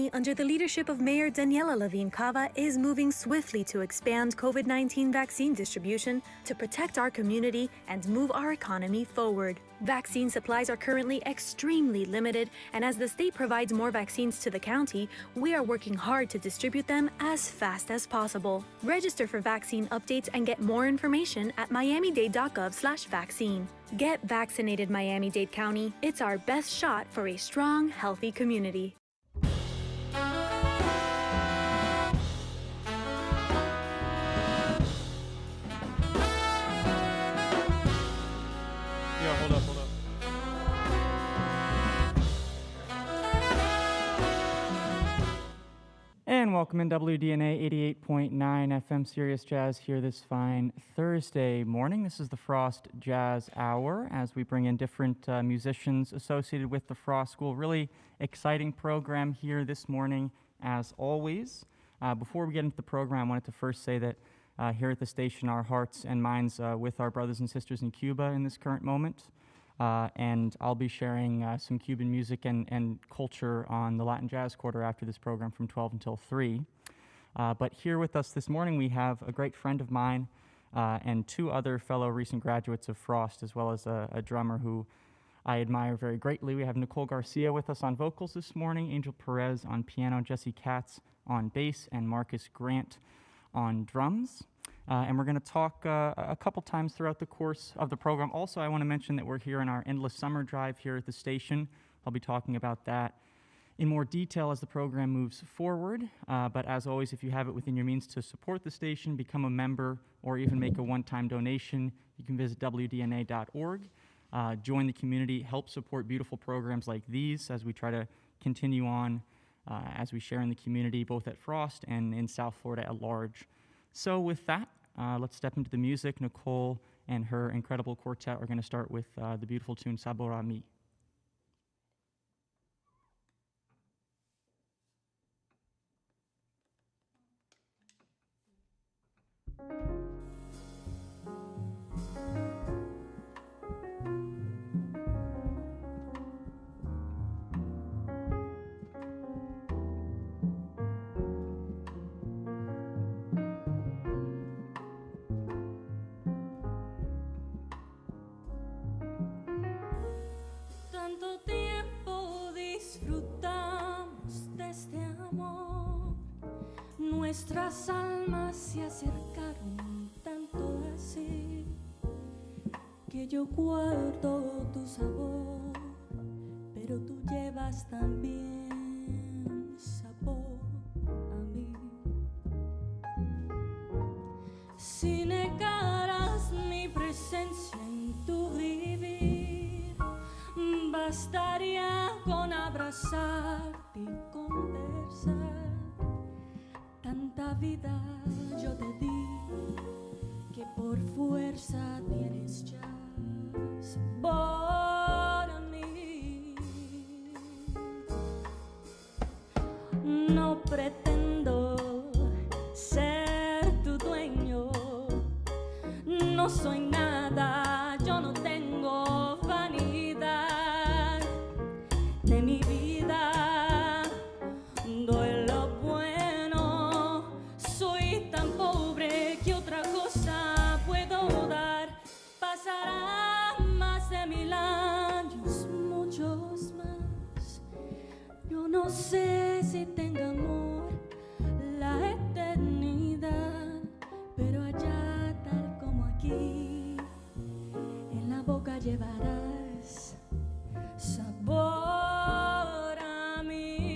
Under the leadership of Mayor Daniela Levine Cava, is moving swiftly to expand COVID-19 vaccine distribution to protect our community and move our economy forward. Vaccine supplies are currently extremely limited, and as the state provides more vaccines to the county, we are working hard to distribute them as fast as possible. Register for vaccine updates and get more information at miamidade.gov/vaccine. Get vaccinated, Miami-Dade County. It's our best shot for a strong, healthy community. Hold up. And welcome in WDNA 88.9 FM Sirius Jazz here this fine Thursday morning. This is the Frost Jazz Hour as we bring in different musicians associated with the Frost School. Really exciting program here this morning as always. Before we get into the program, I wanted to first say that here at the station, our hearts and minds with our brothers and sisters in Cuba in this current moment. And I'll be sharing some Cuban music and culture on the Latin Jazz Quarter after this program from 12 until 3. But here with us this morning, we have a great friend of mine and two other fellow recent graduates of Frost, as well as a drummer who I admire very greatly. We have Nicolle Garcia with us on vocals this morning, Angel Perez on piano, Jesse Katz on bass, and Marcus Grant on drums. And we're going to talk a couple times throughout the course of the program. Also, I want to mention that we're here in our Endless Summer Drive here at the station. I'll be talking about that in more detail as the program moves forward. But as always, if you have it within your means to support the station, become a member, or even make a one-time donation, you can visit WDNA.org. Join the community, help support beautiful programs like these as we try to continue on as we share in the community, both at Frost and in South Florida at large. So with that, let's step into the music. Nicolle and her incredible quartet are going to start with the beautiful tune Sabor a Mi. Nuestras almas se acercaron tanto así que yo guardo tu sabor, pero tú llevas también sabor a mí. Si negaras mi presencia en tu vivir, bastaría con abrazarte y conversar. Tanta vida yo te di que por fuerza tienes ya sabor a mí. No pretendo ser tu dueño, no soy nada, yo no tengo vanidad de mi vida, doy lo bueno, soy tan pobre que otra cosa puedo dar. Pasarán más de 1000 años, muchos más, yo no sé si tenga amor la eternidad, pero allá tal como aquí, en la boca llevarás sabor a mí.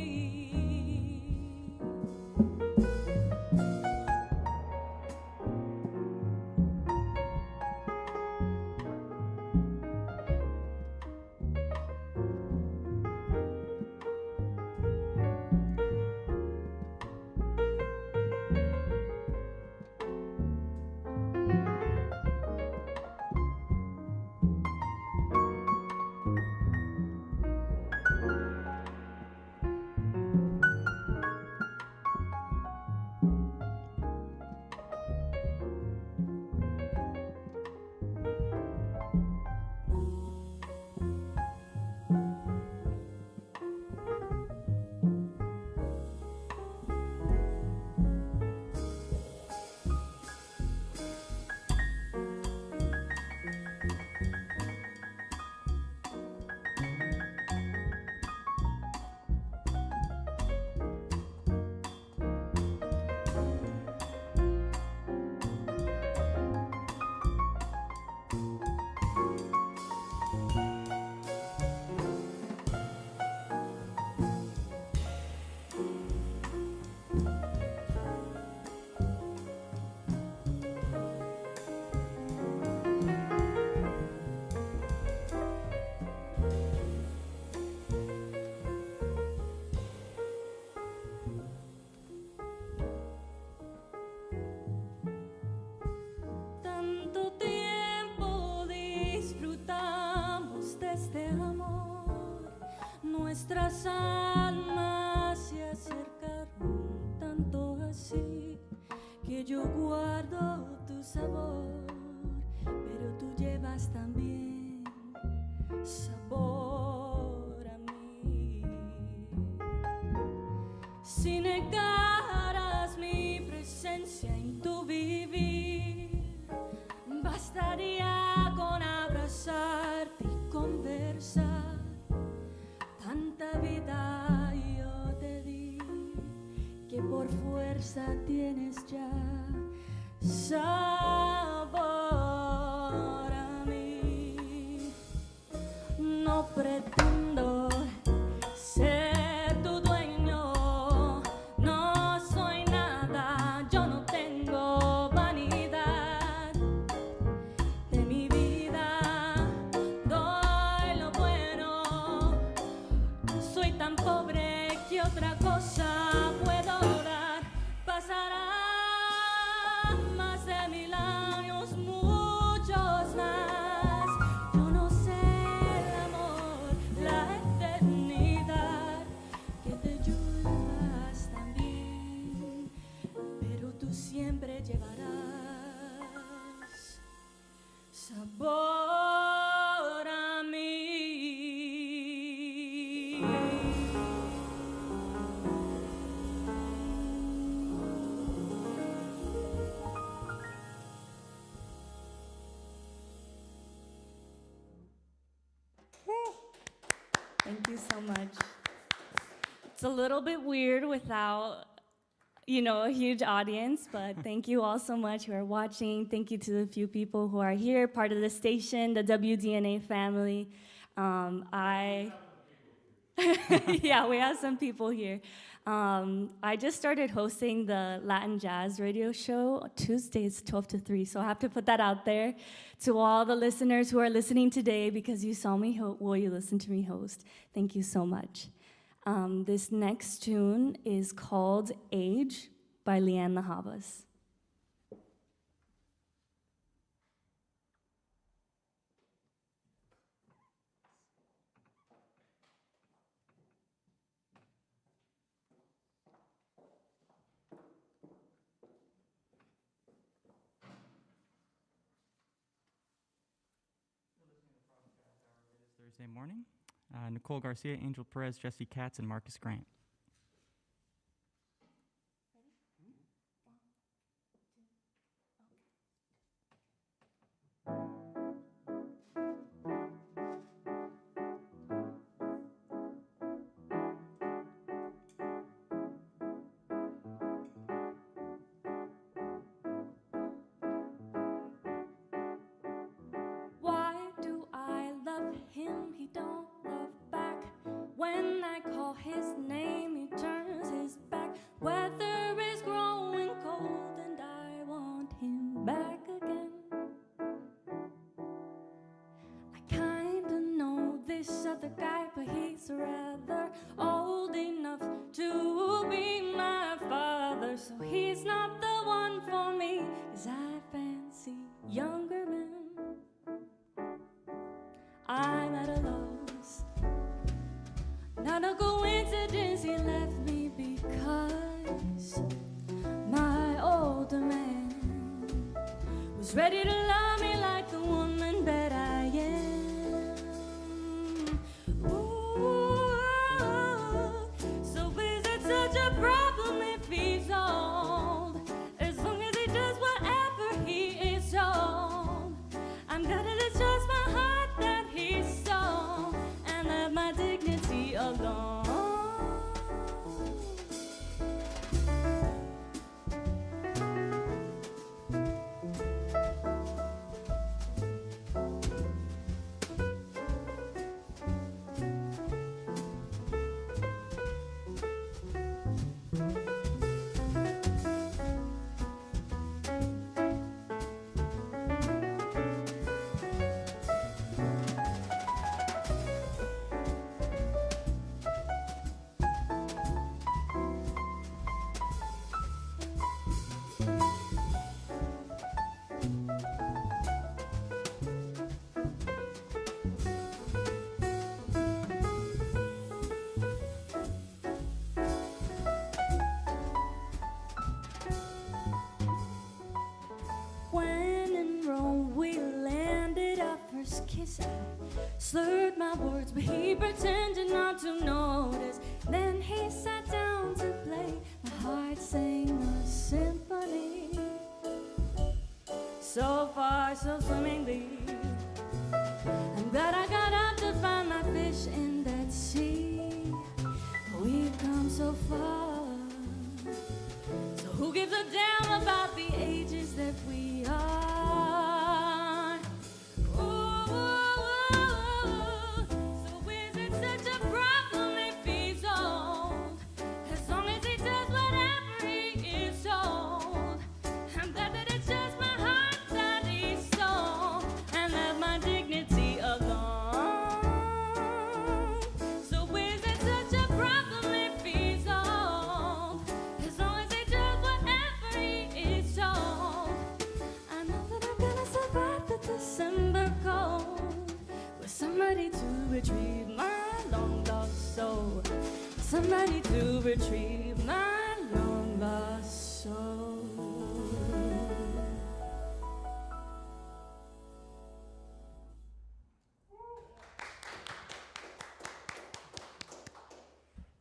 que yo guardo tu sabor, pero tú llevas también sabor a mí. Si negaras mi presencia en tu vivir, bastaría con abrazarte y conversar. Tanta vida yo te di que por fuerza tienes ya sabor a mí. No pretendo ser tu dueño, no soy nada, yo no tengo vanidad de mi vida, doy lo bueno, soy tan pobre que otra cosa puedo dar. Pasará más de 1000 años, muchos más. Yo no sé el amor, la eternidad que te llevas también, pero tú siempre llevarás sabor a mí. Thank you so much. It's a little bit weird without, a huge audience, but thank you all so much who are watching. Thank you to the few people who are here, part of the station, the WDNA family. Yeah, we have some people here. I just started hosting the Latin Jazz radio show Tuesdays, 12 to 3, so I have to put that out there to all the listeners who are listening today because you saw me, you listened to me host. Thank you so much. This next tune is called Age by Leanne Lahavas. Thursday morning. Nicolle, Garcia, Angel Perez, Jesse Katz, and Marcus Grant. Why do I love him? He don't love back. When I call his name, he turns his back. Weather is growing cold and I want him back again. I kinda know this other guy, but he's rather old enough to be my father. So he's not the one for me, 'cause I fancy younger men. I'm at a loss, not a coincidence he left me because my older man was ready to love me like the woman that I am. Ooh, so is it such a problem if he's old? As long as he does whatever he is told, I'm gonna distrust my heart that he stole and let my dignity alone. but he pretended not to notice. Then he sat down to play. My heart sang a symphony. So far, so swimmingly. I'm glad I got up to find my fish in that sea. We've come so far. So who gives a damn about the ages that we are? Ooh, so is it such a problem if he's old? As long as he does whatever he is told. I'm glad that it's just my heart that he stole, and left my dignity alone. So is it such a problem if he's old? As long as he does whatever he is told. I know that I'm gonna survive the December cold, with somebody to retrieve my long lost soul. Somebody to retrieve my long lost soul.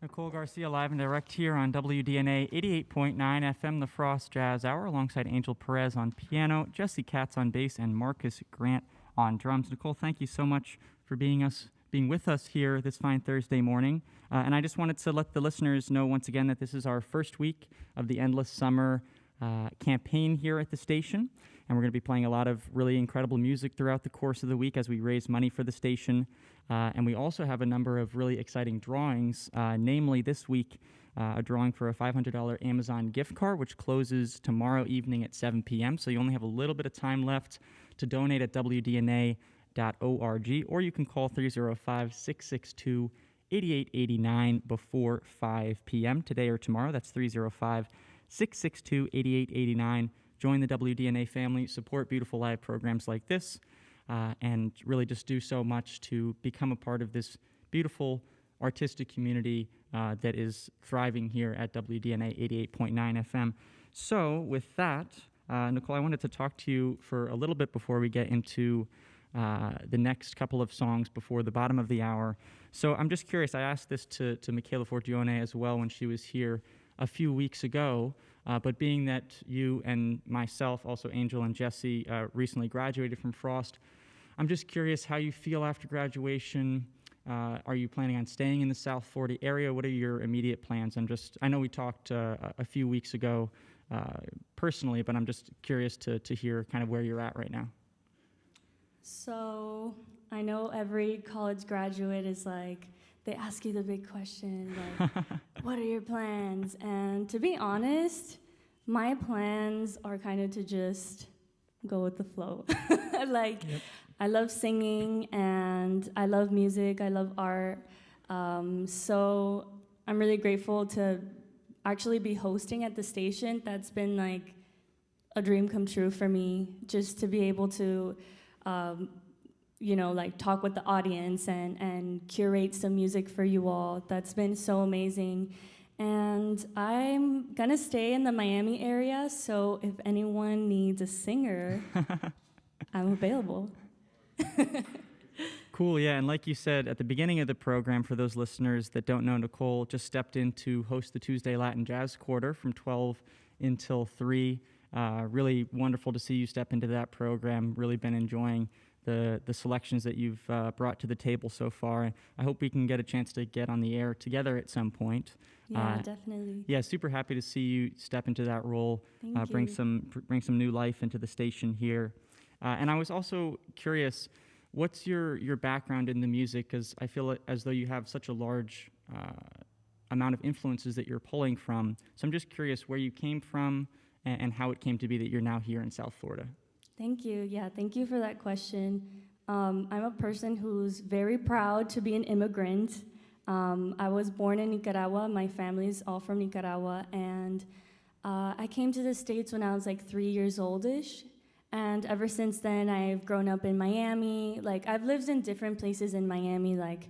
Nicolle Garcia live and direct here on WDNA 88.9 FM, the Frost Jazz Hour, alongside Angel Perez on piano, Jesse Katz on bass, and Marcus Grant on drums. Nicolle, thank you so much for being with us here this fine Thursday morning. And I just wanted to let the listeners know once again that this is our first week of the Endless Summer campaign here at the station. And we're going to be playing a lot of really incredible music throughout the course of the week as we raise money for the station. And we also have a number of really exciting drawings, namely this week, a drawing for a $500 Amazon gift card, which closes tomorrow evening at 7 p.m. So you only have a little bit of time left to donate at WDNA.org, or you can call 305-662-8889 before 5 p.m. today or tomorrow. That's 305-662-8889. Join the WDNA family, support beautiful live programs like this, and really just do so much to become a part of this beautiful artistic community that is thriving here at WDNA 88.9 FM. So with that, Nicolle, I wanted to talk to you for a little bit before we get into the next couple of songs before the bottom of the hour. So I'm just curious, I asked this to Michaela Forgione as well when she was here a few weeks ago, but being that you and myself, also Angel and Jesse, recently graduated from Frost, I'm just curious how you feel after graduation. Are you planning on staying in the South Florida area? What are your immediate plans? I know we talked a few weeks ago personally, but I'm just curious to hear kind of where you're at right now. So I know every college graduate is like, they ask you the big question, like, what are your plans? And to be honest, my plans are kind of to just go with the flow. Like, yep. I love singing and I love music, I love art. So I'm really grateful to actually be hosting at the station. That's been like a dream come true for me, just to be able to like talk with the audience and curate some music for you all. That's been so amazing. And I'm gonna stay in the Miami area, so if anyone needs a singer, I'm available. Cool, yeah, and like you said at the beginning of the program, for those listeners that don't know, Nicolle just stepped in to host the Tuesday Latin Jazz Quarter from 12 until 3. Really wonderful to see you step into that program. Really been enjoying the selections that you've brought to the table so far. I hope we can get a chance to get on the air together at some point. Yeah, definitely. Yeah, super happy to see you step into that role, bring some new life into the station here. And I was also curious, what's your background in the music? Because I feel as though you have such a large amount of influences that you're pulling from. So I'm just curious where you came from and how it came to be that you're now here in South Florida. Thank you. Yeah, thank you for that question. I'm a person who's very proud to be an immigrant. I was born in Nicaragua. My family's all from Nicaragua. And I came to the States when I was like 3 years oldish. And ever since then, I've grown up in Miami. Like, I've lived in different places in Miami, like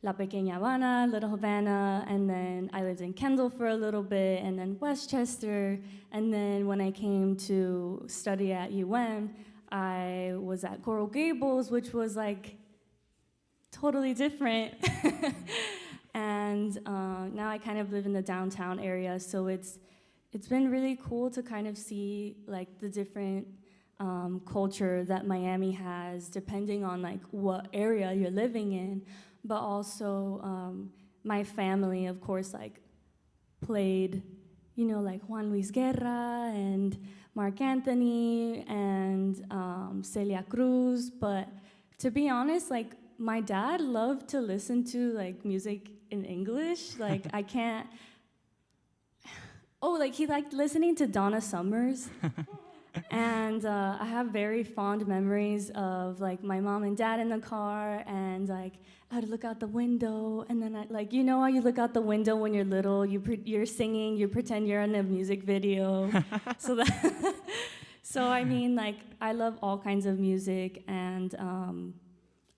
La Pequeña Habana, Little Havana, and then I lived in Kendall for a little bit, and then Westchester. And then when I came to study at UM, I was at Coral Gables, which was like totally different. And now I kind of live in the downtown area, so it's been really cool to kind of see like the different culture that Miami has, depending on like what area you're living in. But also my family, of course, like played, you know, like Juan Luis Guerra and Mark Anthony and Celia Cruz. But to be honest, like my dad loved to listen to like music in English. Like I can't. Oh, like he liked listening to Donna Summers. And I have very fond memories of like my mom and dad in the car, and like I'd look out the window, and then like, you know how you look out the window when you're little, you're singing, you pretend you're in a music video. So I mean, like I love all kinds of music, and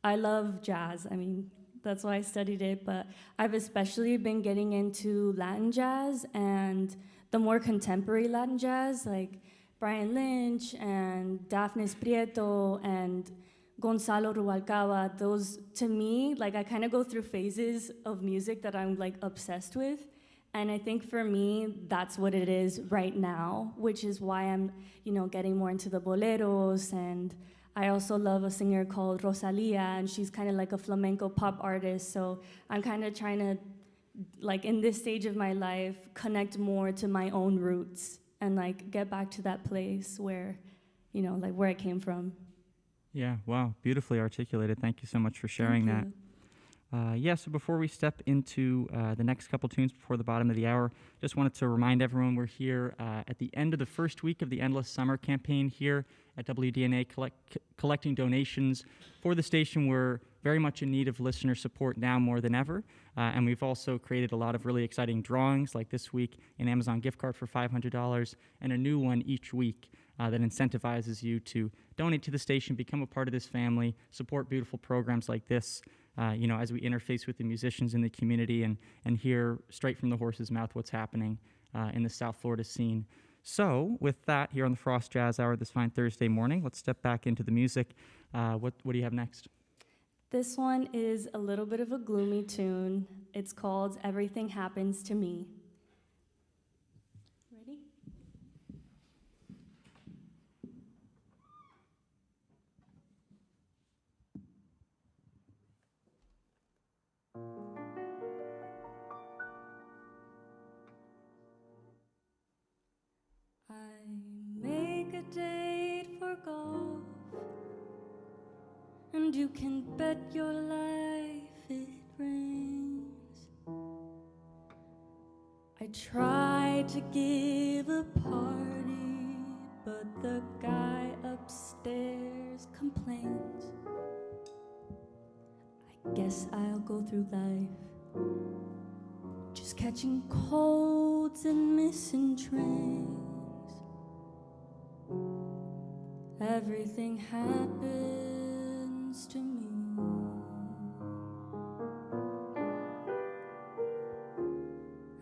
I love jazz. I mean, that's why I studied it, but I've especially been getting into Latin jazz and the more contemporary Latin jazz, like Brian Lynch and Daphnis Prieto and Gonzalo Rubalcaba. Those, to me, like I kind of go through phases of music that I'm like obsessed with. And I think for me, that's what it is right now, which is why I'm, you know, getting more into the boleros. And I also love a singer called Rosalia, and she's kind of like a flamenco pop artist. So I'm kind of trying to, like in this stage of my life, connect more to my own roots and like get back to that place where, you know, like where I came from. Yeah, wow, beautifully articulated. Thank you so much for sharing that. So before we step into the next couple tunes before the bottom of the hour, just wanted to remind everyone we're here at the end of the first week of the Endless Summer campaign here at WDNA, collecting donations for the station. We're very much in need of listener support now more than ever, and we've also created a lot of really exciting drawings, like this week an Amazon gift card for $500 and a new one each week that incentivizes you to donate to the station, become a part of this family, support beautiful programs like this, you know, as we interface with the musicians in the community and hear straight from the horse's mouth what's happening in the South Florida scene. So with that, here on the Frost Jazz Hour this fine Thursday morning, let's step back into the music. What do you have next? This one is a little bit of a gloomy tune. It's called Everything Happens to Me. Ready? I make a date for golf, and you can bet your life it rains. I try to give a party, but the guy upstairs complains. I guess I'll go through life just catching colds and missing trains. Everything happens to me.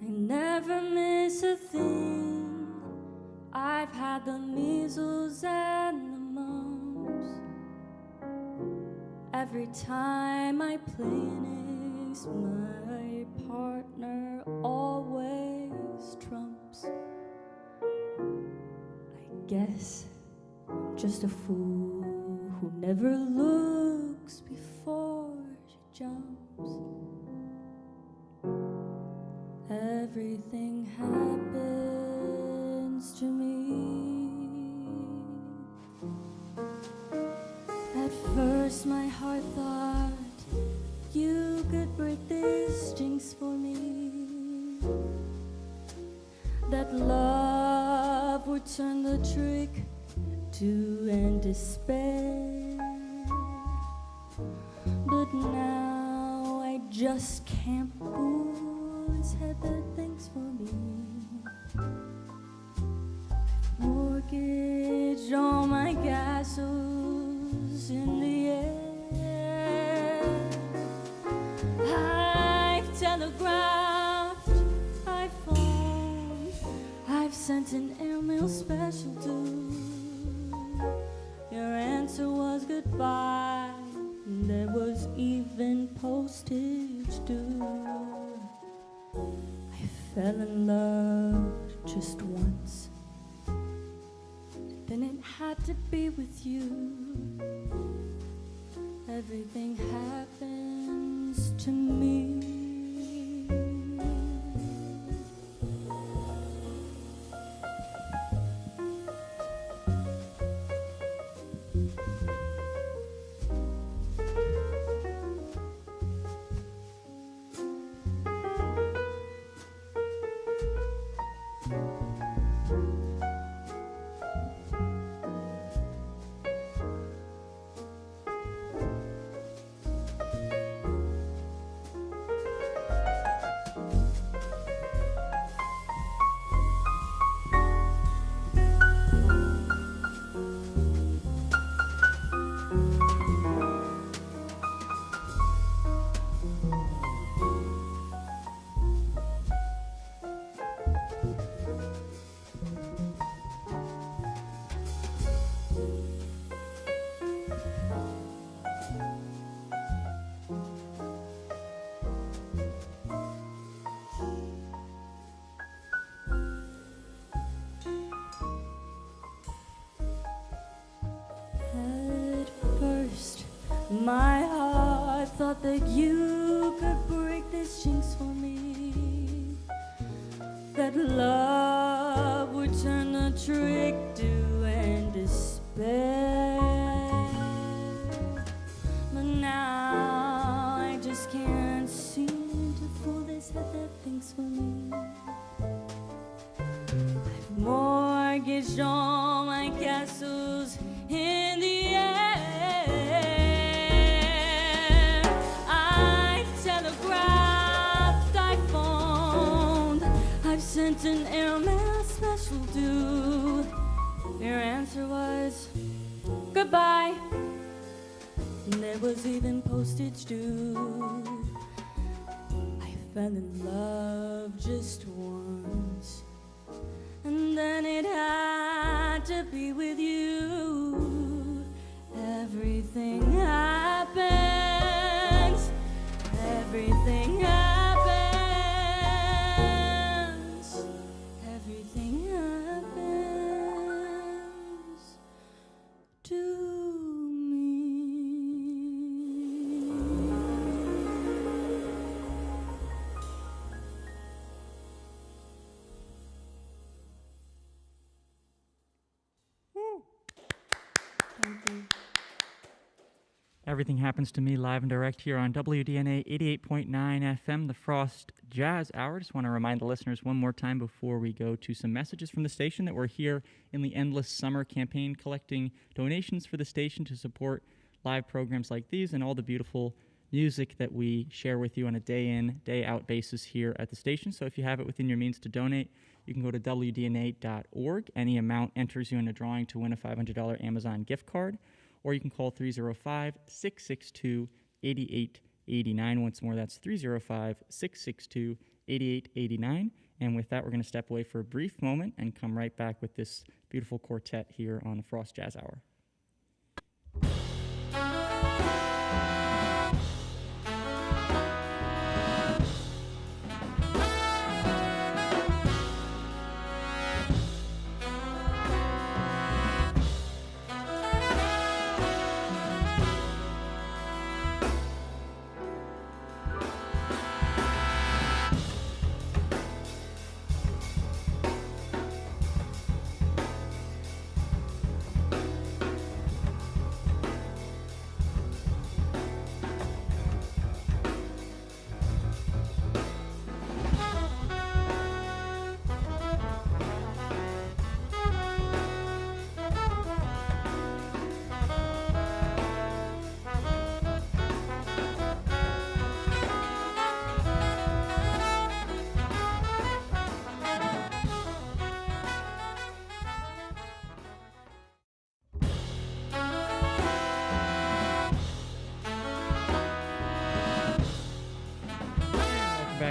I never miss a thing. I've had the measles and the mumps. Every time I play an ace, my partner always trumps. I guess I'm just a fool who never looks before she jumps. Everything happens to me. At first my heart thought you could break this jinx for me, that love would turn the trick to end despair. But now I just can't fool his head that thinks for me. Mortgaged all my castles in the air. I've telegraphed, I've phoned, I've sent an airmail special to. Your answer was goodbye, There was even postage due. I fell in love just once, then it had to be with you. Everything happens to me. My heart thought that you could break this jinx for me, that love would turn the trick to end despair. But now I just can't seem to fool this head that thinks for me. I've mortgaged all my castles in the air. I've sent an airmail special due. Your answer was goodbye. And there was even postage due. I fell in love just once, and then it had to be with you. Everything happens. Everything happens. Everything Happens to Me live and direct here on WDNA 88.9 FM, the Frost Jazz Hour. Just want to remind the listeners one more time before we go to some messages from the station that we're here in the Endless Summer campaign collecting donations for the station to support live programs like these and all the beautiful music that we share with you on a day-in, day-out basis here at the station. So if you have it within your means to donate, you can go to WDNA.org. Any amount enters you in a drawing to win a $500 Amazon gift card. Or you can call 305-662-8889. Once more, that's 305-662-8889. And with that, we're going to step away for a brief moment and come right back with this beautiful quartet here on the Frost Jazz Hour.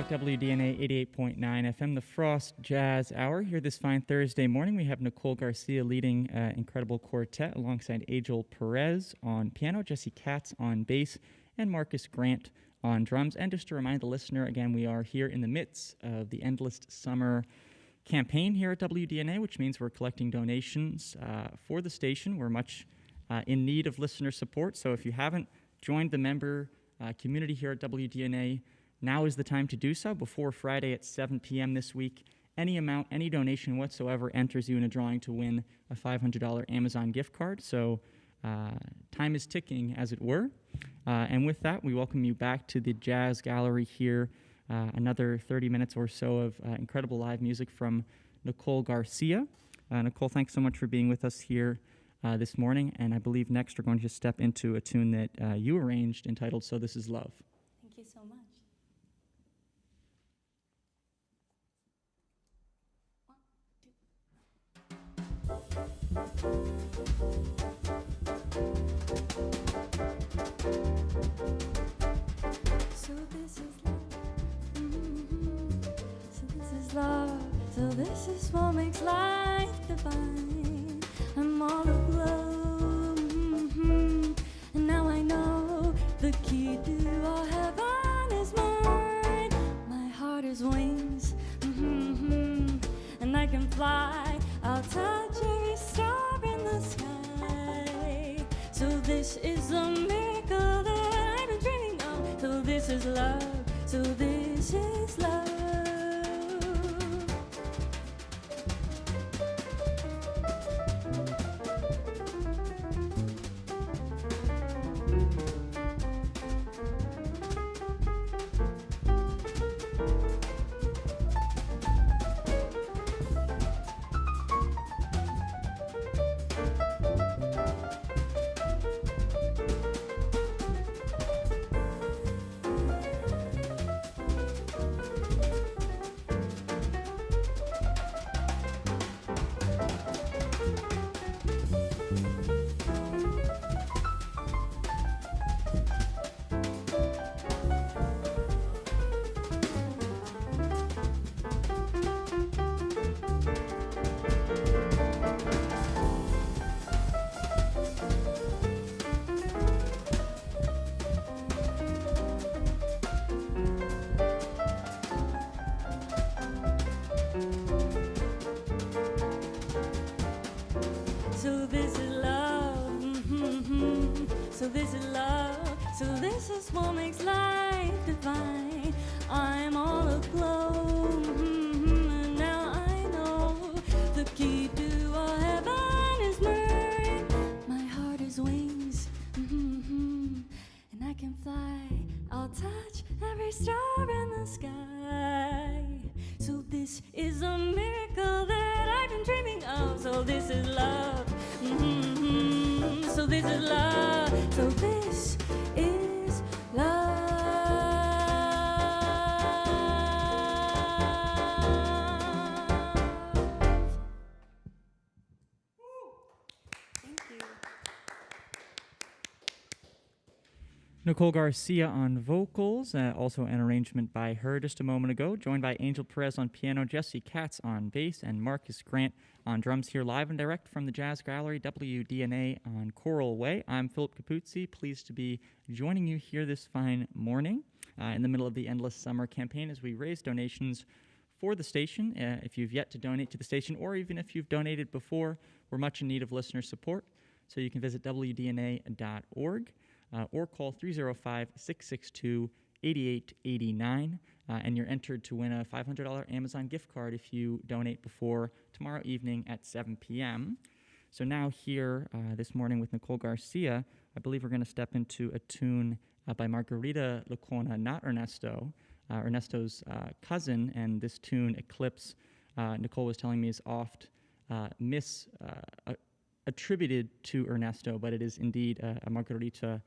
back, WDNA 88.9 FM, the Frost Jazz Hour. Here this fine Thursday morning, we have Nicolle Garcia leading incredible quartet alongside Angel Perez on piano, Jesse Katz on bass, and Marcus Grant on drums. And just to remind the listener, again, we are here in the midst of the Endless Summer campaign here at WDNA, which means we're collecting donations for the station. We're much in need of listener support, so if you haven't joined the member community here at WDNA, now is the time to do so before Friday at 7 p.m. this week. Any amount, any donation whatsoever enters you in a drawing to win a $500 Amazon gift card. So time is ticking, as it were. And with that, we welcome you back to the Jazz Gallery here. Another 30 minutes or so of incredible live music from Nicolle Garcia. Nicolle, thanks so much for being with us here this morning. And I believe next we're going to step into a tune that you arranged entitled So This Is Love. Thank you so much. So this is love. So this is love. So this is what makes life divine. I'm all aglow. And now I know the key to all heaven is mine. My heart is wings. And I can fly. I'll touch every star in the sky. So this is a miracle that I've been dreaming of. So this is love. So this is love. So this is love. So this is love. So this is what makes life divine. I'm all aglow. And now I know the key to all heaven is mine. My heart is wings. And I can fly. I'll touch every star in the sky. So this is a miracle that I've been dreaming of. So this is love. So this is love. So this is love. Thank you. Nicolle Garcia on vocals, also an arrangement by her just a moment ago, joined by Angel Perez on piano, Jesse Katz on bass, and Marcus Grant on drums here live and direct from the Jazz Gallery, WDNA on Coral Way. I'm Philip Capuzzi, pleased to be joining you here this fine morning in the middle of the Endless Summer campaign as we raise donations for the station. If you've yet to donate to the station, or even if you've donated before, we're much in need of listener support. So you can visit WDNA.org. Or call 305-662-8889, and you're entered to win a $500 Amazon gift card if you donate before tomorrow evening at 7 p.m. So now here this morning with Nicolle Garcia, I believe we're going to step into a tune by Margarita Lacona, not Ernesto, Ernesto's cousin, and this tune, Eclipse, Nicolle was telling me is oft attributed to Ernesto, but it is indeed a Margarita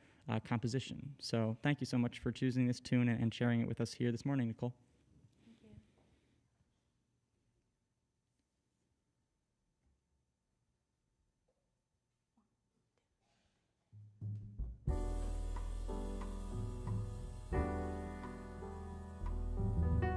composition. So thank you so much for choosing this tune and sharing it with us here this morning, Nicolle. Thank you.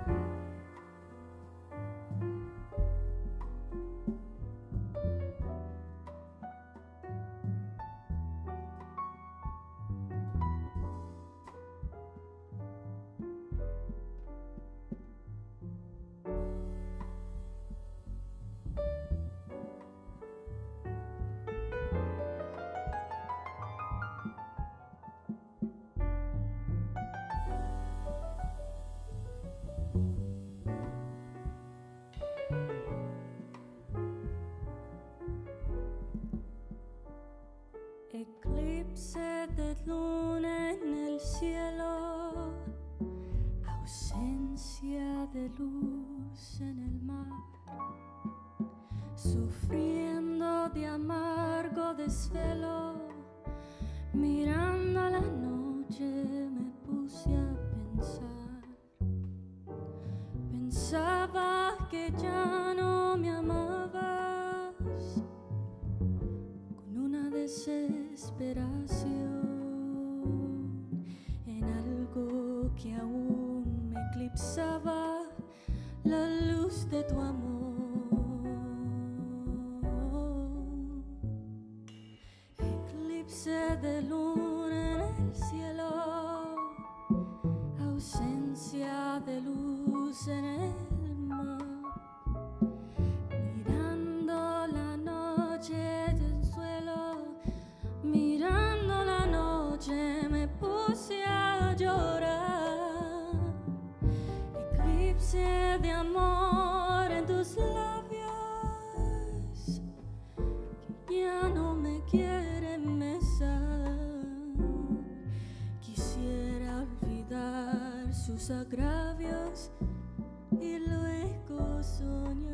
eclipse de luna en el cielo, ausencia de luz en el mar, sufriendo de amargo desvelo, mirando la noche me puse a pensar. Pensaba que ya no me amabas, con una desesperación en algo que aún me eclipsaba la luz de tu amor. Eclipse de luna en el cielo, ausencia de luz en el mar, mirando la noche del suelo, mirando la noche me puse a llorar. Eclipse de amor en tus labios, que ya no me quieren besar. Quisiera olvidar sus agravios y luego soñar.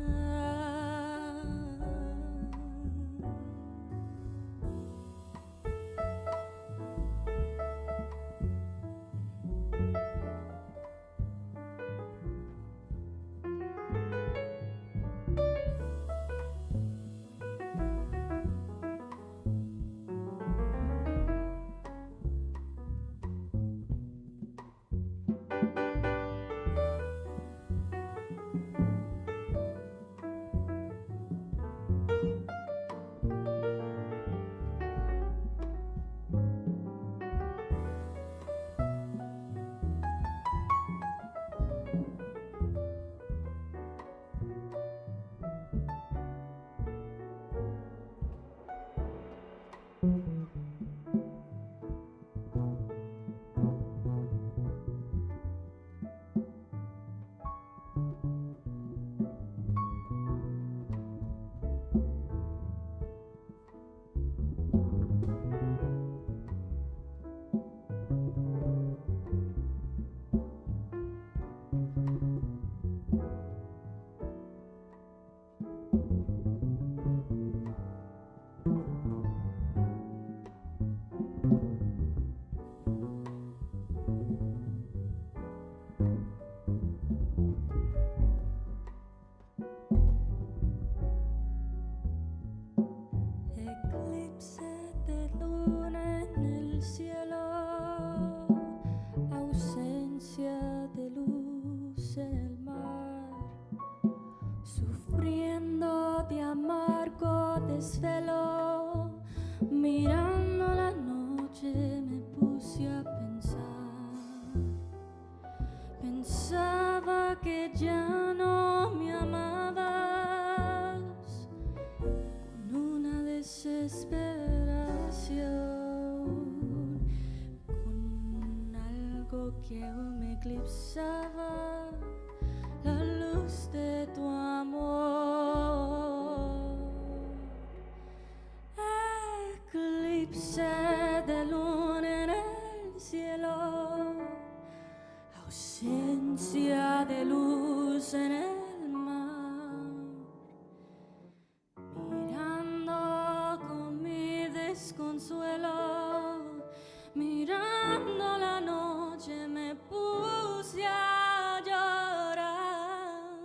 Eclipse de luna en el cielo, ausencia de luz en el mar, sufriendo de amargo desvelo, mirando la noche me puse a pensar. Pensaba que ya no me amabas, con una desesperación, con algo que aún me eclipsaba la luz de tu amor. Eclipse de luna en el cielo, ausencia de luz en el mar, mirando con mi desconsuelo, mirando la noche me puse a llorar.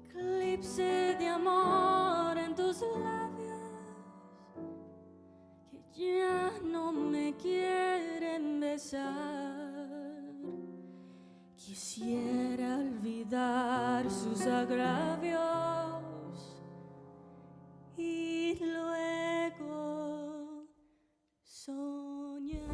Eclipse de amor en tus labios, que ya no me quieren besar. Quisiera olvidar sus agravios y luego soñar.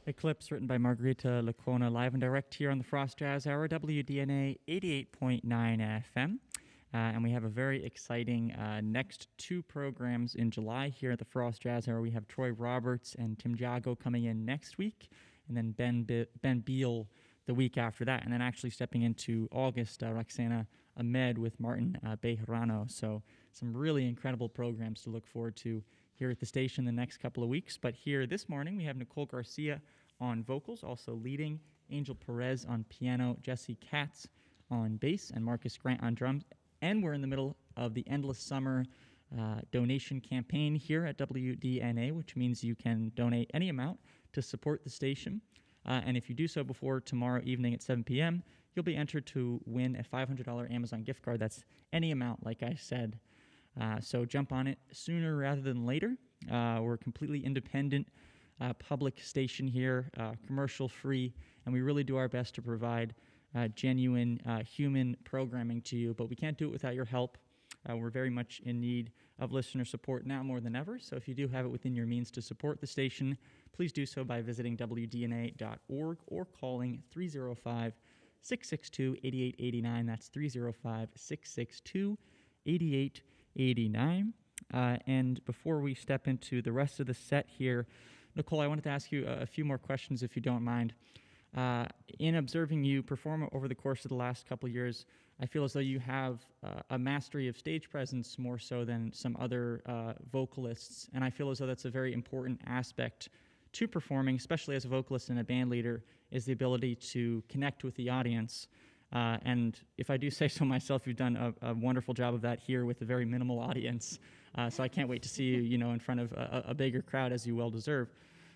Eclipse, written by Margarita Lacona, live and direct here on the Frost Jazz Hour, WDNA 88.9 FM. And we have a very exciting next two programs in July here at the Frost Jazz Hour. We have Troy Roberts and Tim Jago coming in next week, and then Ben Beal the week after that. And then actually stepping into August, Roxana Ahmed with Martin Bejarano. So some really incredible programs to look forward to here at the station the next couple of weeks. But here this morning, we have Nicolle Garcia on vocals, also leading, Angel Perez on piano, Jesse Katz on bass, and Marcus Grant on drums. And we're in the middle of the Endless Summer donation campaign here at WDNA, which means you can donate any amount to support the station. And if you do so before tomorrow evening at 7 p.m., you'll be entered to win a $500 Amazon gift card. That's any amount, like I said. So jump on it sooner rather than later. We're a completely independent public station here, commercial-free, and we really do our best to provide genuine human programming to you, but we can't do it without your help. We're very much in need of listener support now more than ever, so if you do have it within your means to support the station, please do so by visiting WDNA.org or calling 305-662-8889. That's 305-662-8889. And before we step into the rest of the set here, Nicolle, I wanted to ask you a few more questions, if you don't mind. In observing you perform over the course of the last couple of years, I feel as though you have a mastery of stage presence more so than some other vocalists, and I feel as though that's a very important aspect to performing, especially as a vocalist and a band leader, is the ability to connect with the audience. And if I do say so myself, you've done a wonderful job of that here with a very minimal audience. So I can't wait to see you, in front of a bigger crowd, as you well deserve.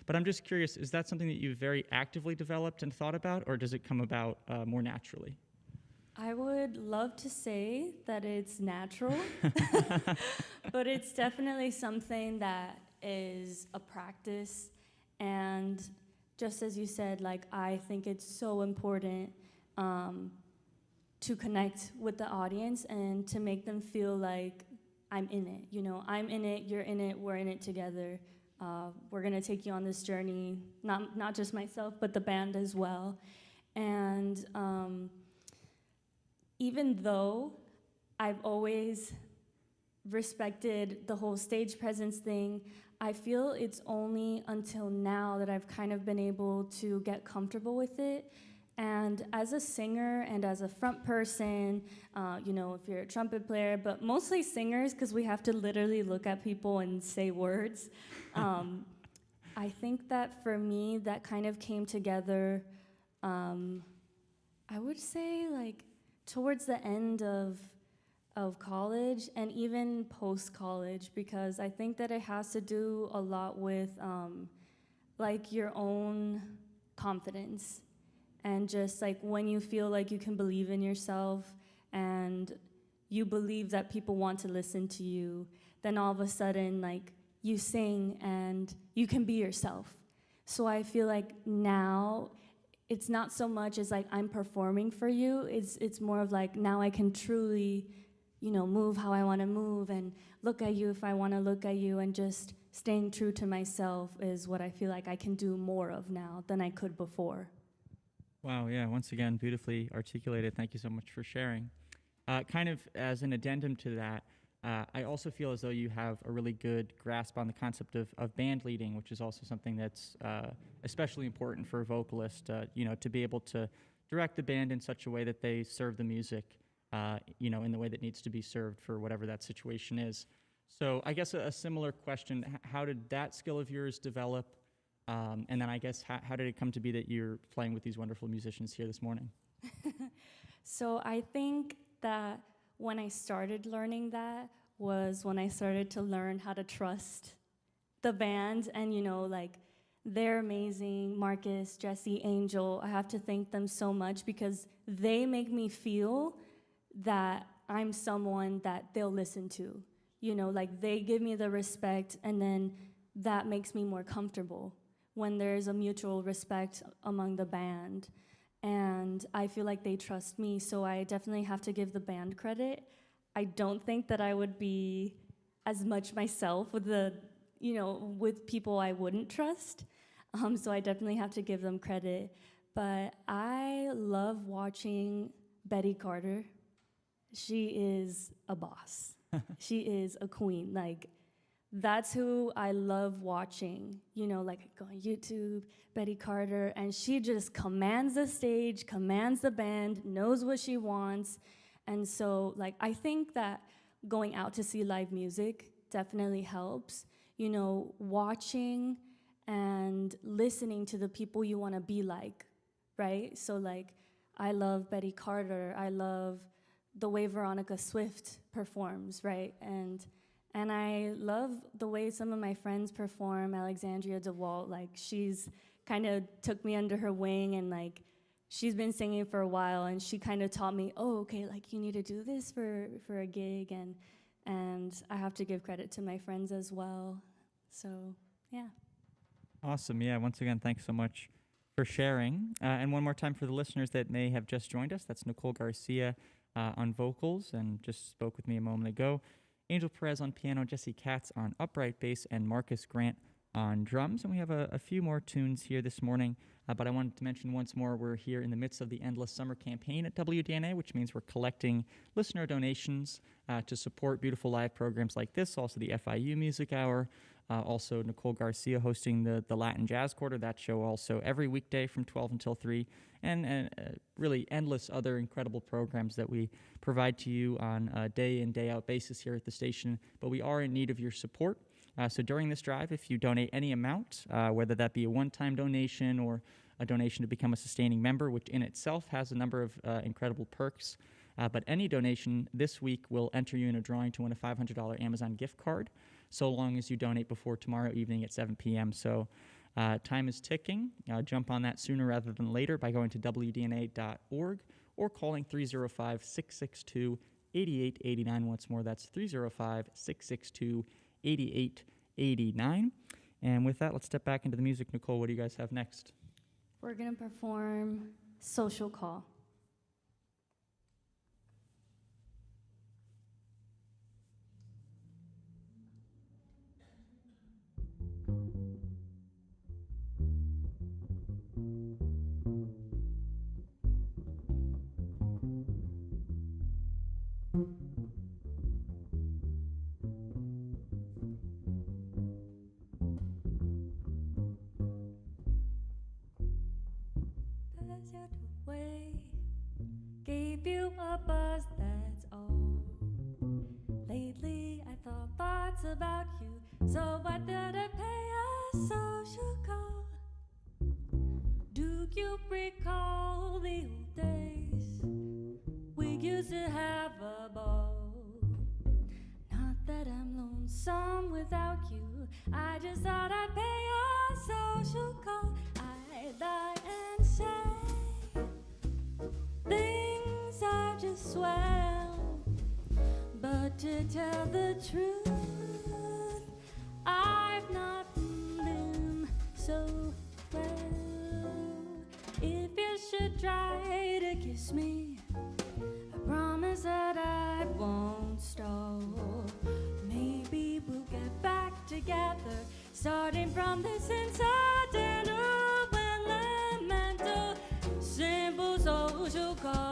But I'm just curious, is that something that you've very actively developed and thought about, or does it come about more naturally? I would love to say that it's natural, but it's definitely something that is a practice. And just as you said, I think it's so important to connect with the audience and to make them feel like I'm in it. I'm in it, you're in it, we're in it together. We're gonna take you on this journey, not just myself, but the band as well. And even though I've always respected the whole stage presence thing, I feel it's only until now that I've kind of been able to get comfortable with it. And as a singer and as a front person, if you're a trumpet player, but mostly singers, because we have to literally look at people and say words. I think that for me, that kind of came together, I would say towards the end of college and even post-college, because I think that it has to do a lot with your own confidence. And just when you feel like you can believe in yourself and you believe that people want to listen to you, then all of a sudden you sing and you can be yourself. So I feel like now it's not so much as I'm performing for you, it's more of now I can truly, move how I want to move and look at you if I want to look at you, and just staying true to myself is what I feel like I can do more of now than I could before. Wow, yeah, once again, beautifully articulated. Thank you so much for sharing. Kind of as an addendum to that, I also feel as though you have a really good grasp on the concept of band leading, which is also something that's especially important for a vocalist, to be able to direct the band in such a way that they serve the music, in the way that needs to be served for whatever that situation is. So I guess a similar question, how did that skill of yours develop? And then I guess, how did it come to be that you're playing with these wonderful musicians here this morning? So I think that when I started learning that was when I started to learn how to trust the band. And, they're amazing. Marcus, Jesse, Angel, I have to thank them so much because they make me feel that I'm someone that they'll listen to. They give me the respect, and then that makes me more comfortable when there's a mutual respect among the band. And I feel like they trust me, so I definitely have to give the band credit. I don't think that I would be as much myself with with people I wouldn't trust. So I definitely have to give them credit. But I love watching Betty Carter. She is a boss. She is a queen. Like, that's who I love watching. You know, like, I go on YouTube, Betty Carter, and she just commands the stage, commands the band, knows what she wants. And so, like, I think that going out to see live music definitely helps. You know, watching and listening to the people you want to be like, right? So, like, I love Betty Carter. I love the way Veronica Swift performs, right? And I love the way some of my friends perform. Alexandria DeWalt, like, she's kind of took me under her wing, and like, she's been singing for a while, and she kind of taught me, oh, okay, like, you need to do this for a gig, and I have to give credit to my friends as well. So, yeah. Awesome. Yeah, once again, thanks so much for sharing. And one more time for the listeners that may have just joined us, that's Nicolle Garcia on vocals and just spoke with me a moment ago. Angel Perez on piano, Jesse Katz on upright bass, and Marcus Grant on drums. And we have a few more tunes here this morning, but I wanted to mention once more, we're here in the midst of the Endless Summer campaign at WDNA, which means we're collecting listener donations to support beautiful live programs like this, also the FIU Music Hour, also Nicolle Garcia hosting the Latin Jazz Quarter, that show also every weekday from 12 until 3, and really endless other incredible programs that we provide to you on a day in, day out basis here at the station. But we are in need of your support. So during this drive, if you donate any amount, whether that be a one-time donation or a donation to become a sustaining member, which in itself has a number of incredible perks, but any donation this week will enter you in a drawing to win a $500 Amazon gift card, so long as you donate before tomorrow evening at 7 p.m. So time is ticking. Jump on that sooner rather than later by going to WDNA.org or calling 305-662-8889. Once more, that's 305-662-8889. And with that, let's step back into the music. Nicolle, what do you guys have next? We're going to perform Social Call. Way gave you a buzz, that's all. Lately I thought thoughts about you, so why did I pay a social call? Do you recall the old days? We used to have a ball. Not that I'm lonesome without you, I just thought I'd pay a social call. I'd lie and say things are just swell, but to tell the truth, I've not been so well. If you should try to kiss me, I promise that I won't stall. Maybe we'll get back together, starting from this incidental elemental simple social call.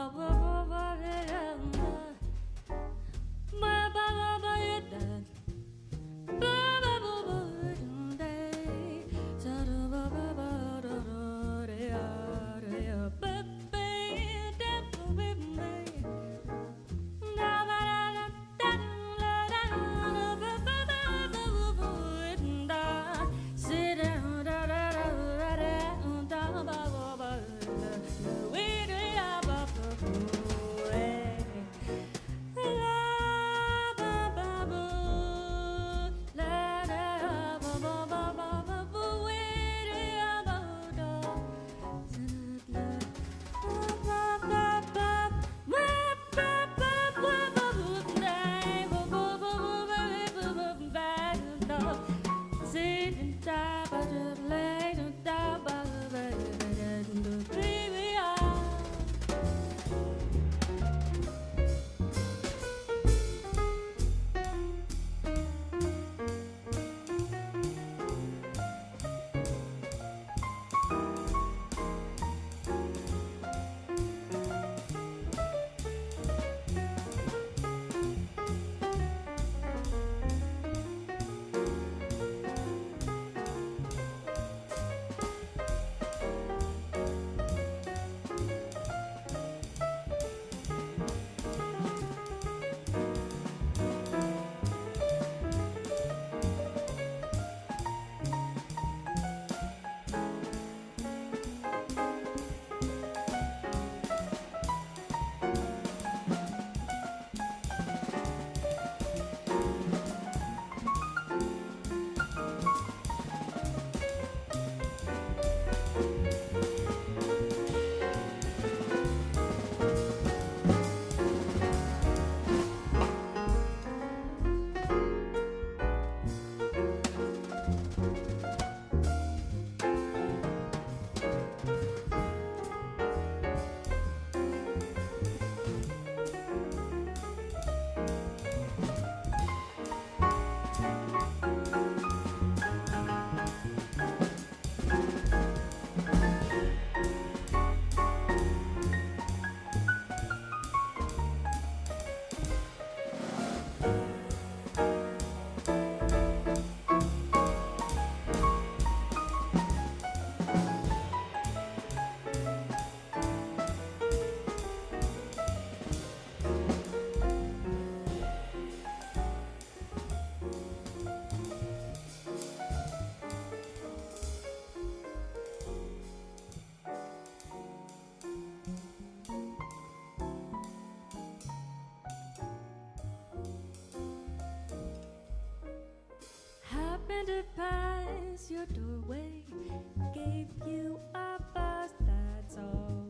Sit down. happened to pass your doorway, gave you a buzz, that's all.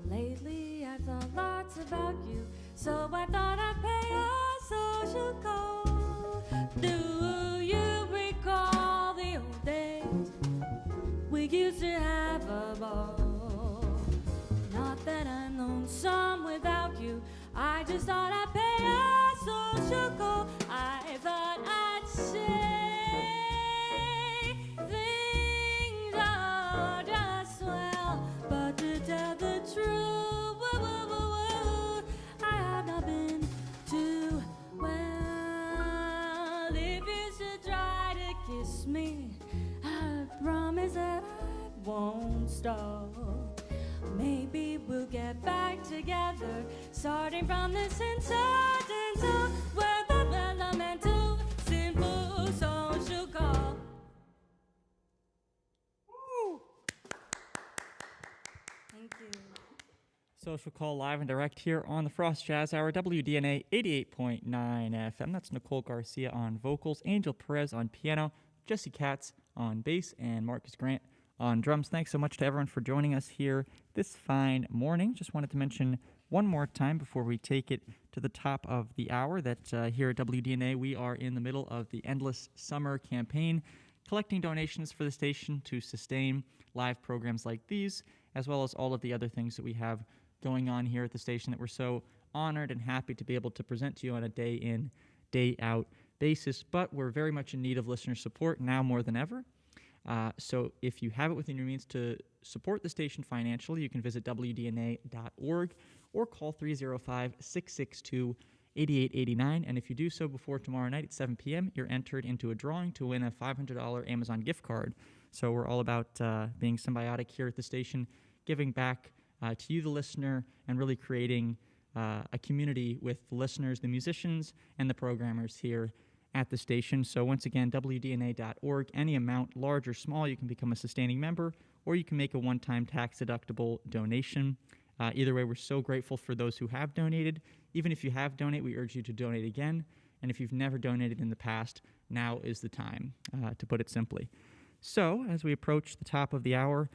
Lately I've thought lots about you, so I thought I'd pay a social call. Do you recall the old days? We used to have a ball. Not that I'm lonesome without you, I just thought I'd pay a social call. I thought I'd say things are just swell, but to tell the truth, I have not been too well. If you should try to kiss me, I promise that I won't stop. Maybe we'll get back together, starting from this incidental where the developmental simple social call. Woo! Thank you. Social Call live and direct here on the Frost Jazz Hour, WDNA 88.9 FM. That's Nicolle Garcia on vocals, Angel Perez on piano, Jesse Katz on bass, and Marcus Grant on drums. Thanks so much to everyone for joining us here this fine morning. Just wanted to mention one more time before we take it to the top of the hour that here at WDNA we are in the middle of the Endless Summer campaign, collecting donations for the station to sustain live programs like these, as well as all of the other things that we have going on here at the station that we're so honored and happy to be able to present to you on a day in, day out basis. But we're very much in need of listener support now more than ever. So if you have it within your means to support the station financially, you can visit WDNA.org or call 305-662-8889. And if you do so before tomorrow night at 7 p.m., you're entered into a drawing to win a $500 Amazon gift card. So we're all about being symbiotic here at the station, giving back to you, the listener, and really creating a community with the listeners, the musicians, and the programmers here at the station. So once again, WDNA.org, any amount, large or small, you can become a sustaining member, or you can make a one-time tax-deductible donation. Either way, we're so grateful for those who have donated. Even if you have donated, we urge you to donate again. And if you've never donated in the past, now is the time, to put it simply. So as we approach the top of the hour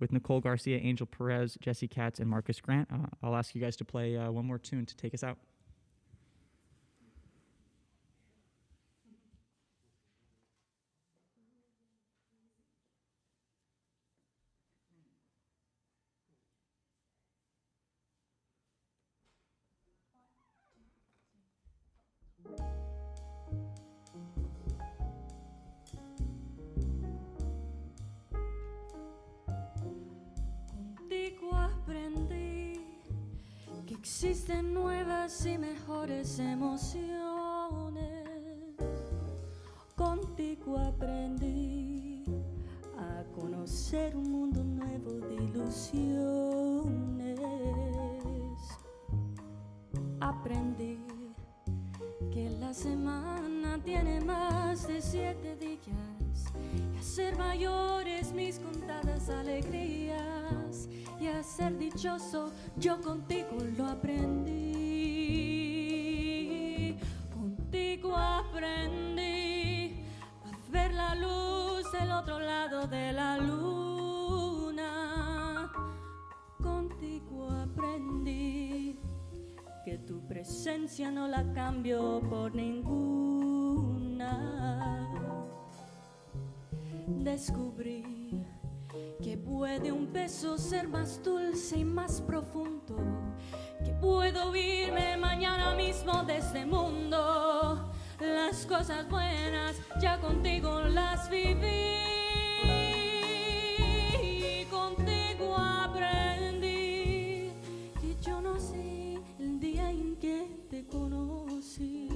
with Nicolle Garcia, Angel Perez, Jesse Katz, and Marcus Grant, I'll ask you guys to play one more tune to take us out. Contigo aprendí que existen nuevas y mejores emociones. Contigo aprendí a conocer un mundo nuevo de ilusiones. Aprendí que la semana tiene más de 7 días y a ser mayores mis contadas alegrías y a ser dichoso yo contigo lo aprendí. Contigo aprendí a ver la luz del otro lado de la luna. Contigo aprendí que tu presencia no la cambio por ninguna. Descubrí que puede un beso ser más dulce y más profundo, que puedo irme mañana mismo de este mundo. Las cosas buenas ya contigo las viví. Contigo aprendí que yo no sé el día en que te conocí.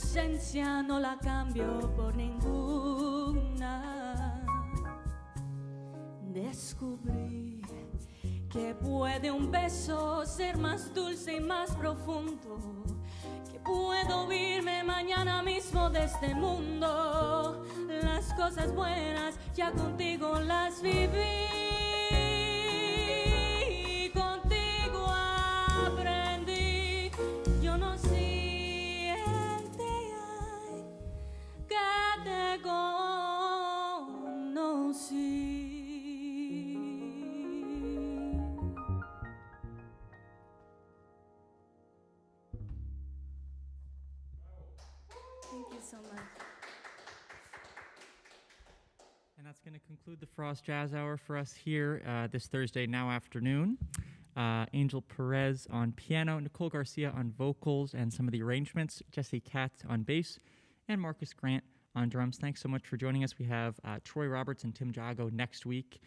ausencia no la cambio por ninguna. Descubrí que puede un beso ser más dulce y más profundo, que puedo irme mañana mismo de este mundo. Las cosas buenas ya contigo las viví, contigo aprendí. Yo no siente que te conocí. Thank you so much. And that's going to conclude the Frost Jazz Hour for us here this Thursday now afternoon. Angel Perez on piano, Nicolle Garcia on vocals and some of the arrangements, Jesse Katz on bass, and Marcus Grant on drums. Thanks so much for joining us. We have Troy Roberts and Tim Jago next week.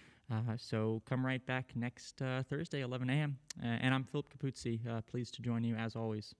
So come right back next Thursday, 11 a.m. And I'm Philip Capuzzi, pleased to join you as always.